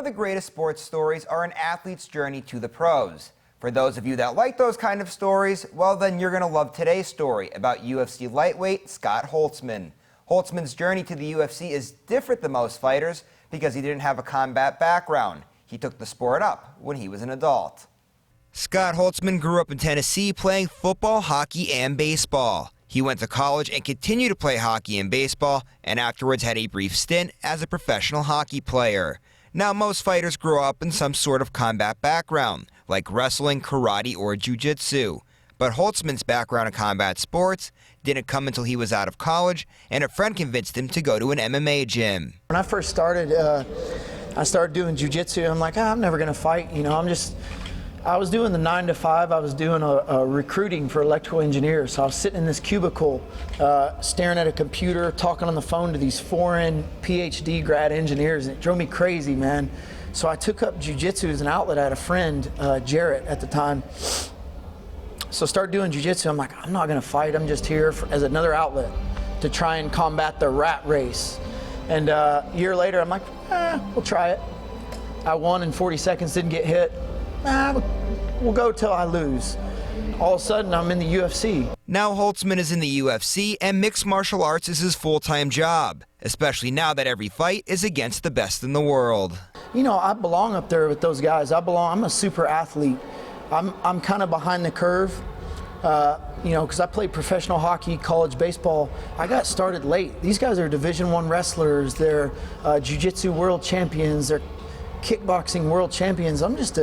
of the greatest sports stories are an athlete's journey to the pros. For those of you that like those kind of stories, well then you're going to love today's story about UFC lightweight Scott Holtzman. Holtzman's journey to the UFC is different than most fighters because he didn't have a combat background. He took the sport up when he was an adult. Scott Holtzman grew up in Tennessee playing football, hockey, and baseball. He went to college and continued to play hockey and baseball, and afterwards had a brief stint as a professional hockey player. Now, most fighters grow up in some sort of combat background, like wrestling, karate, or jiu-jitsu. But Holtzman's background in combat sports didn't come until he was out of college, and a friend convinced him to go to an MMA gym. When I first started, I started doing jiu-jitsu. I'm like, I'm never going to fight. I was doing the 9 to 5. I was doing a recruiting for electrical engineers. So I was sitting in this cubicle, staring at a computer, talking on the phone to these foreign PhD grad engineers, and it drove me crazy, man. So I took up jiu-jitsu as an outlet. I had a friend, Jarrett, at the time. So I started doing jiu-jitsu. I'm like, I'm not going to fight. I'm just here as another outlet to try and combat the rat race. And a year later, I'm like, we'll try it. I won in 40 seconds, didn't get hit. We'll go till I lose. All of a sudden, I'm in the UFC. Now Holtzman is in the UFC, and mixed martial arts is his full-time job, especially now that every fight is against the best in the world. I belong up there with those guys. I'm a super athlete. I'm kind of behind the curve, because I played professional hockey, college baseball. I got started late. These guys are Division I wrestlers. They're jiu-jitsu world champions. They're kickboxing world champions. I'm just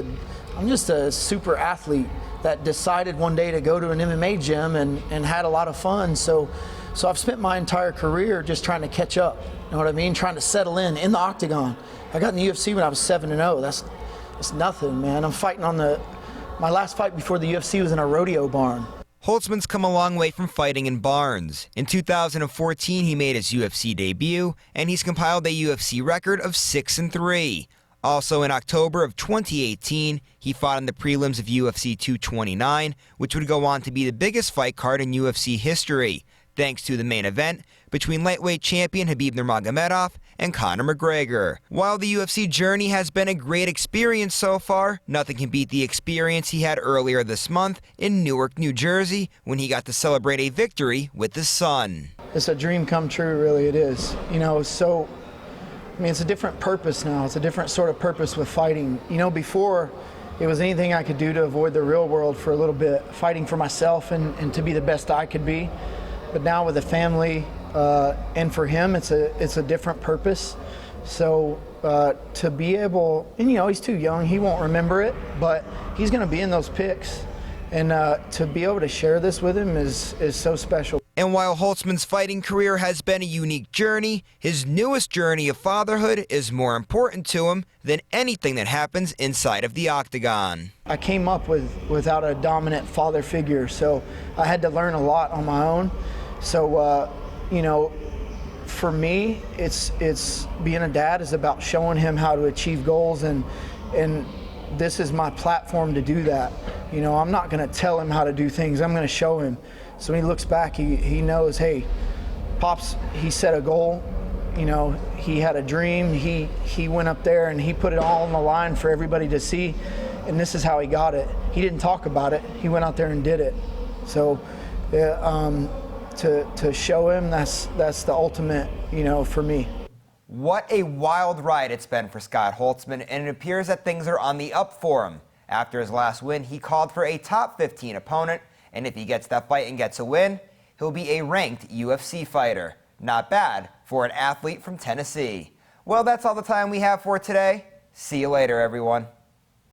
a super athlete that decided one day to go to an MMA gym and had a lot of fun. So I've spent my entire career just trying to catch up. You know what I mean? Trying to settle in the octagon. I got in the UFC when I was 7-0. That's nothing, man. I'm fighting my last fight before the UFC was in a rodeo barn. Holtzman's come a long way from fighting in barns. In 2014, he made his UFC debut, and he's compiled a UFC record of 6-3. Also in October of 2018, he fought in the prelims of UFC 229, which would go on to be the biggest fight card in UFC history, thanks to the main event between lightweight champion Khabib Nurmagomedov and Conor McGregor. While the UFC journey has been a great experience so far, nothing can beat the experience he had earlier this month in Newark, New Jersey, when he got to celebrate a victory with his son. It's a dream come true, really it is. It's a different purpose now. It's a different sort of purpose with fighting. Before, it was anything I could do to avoid the real world for a little bit, fighting for myself and to be the best I could be. But now with a family, and for him, it's a different purpose. So to be able, and he's too young, he won't remember it, but he's going to be in those pics. And to be able to share this with him is so special. And while Holtzman's fighting career has been a unique journey, his newest journey of fatherhood is more important to him than anything that happens inside of the octagon. I came up without a dominant father figure, so I had to learn a lot on my own. So, for me, it's being a dad is about showing him how to achieve goals, and this is my platform to do that. I'm not going to tell him how to do things. I'm going to show him. So when he looks back, he knows, hey, Pops, he set a goal. He had a dream. He went up there and he put it all on the line for everybody to see. And this is how he got it. He didn't talk about it. He went out there and did it. So to show him, that's the ultimate, for me. What a wild ride it's been for Scott Holtzman, and it appears that things are on the up for him. After his last win, he called for a top 15 opponent, and if he gets that fight and gets a win, he'll be a ranked UFC fighter. Not bad for an athlete from Tennessee. Well, that's all the time we have for today. See you later, everyone.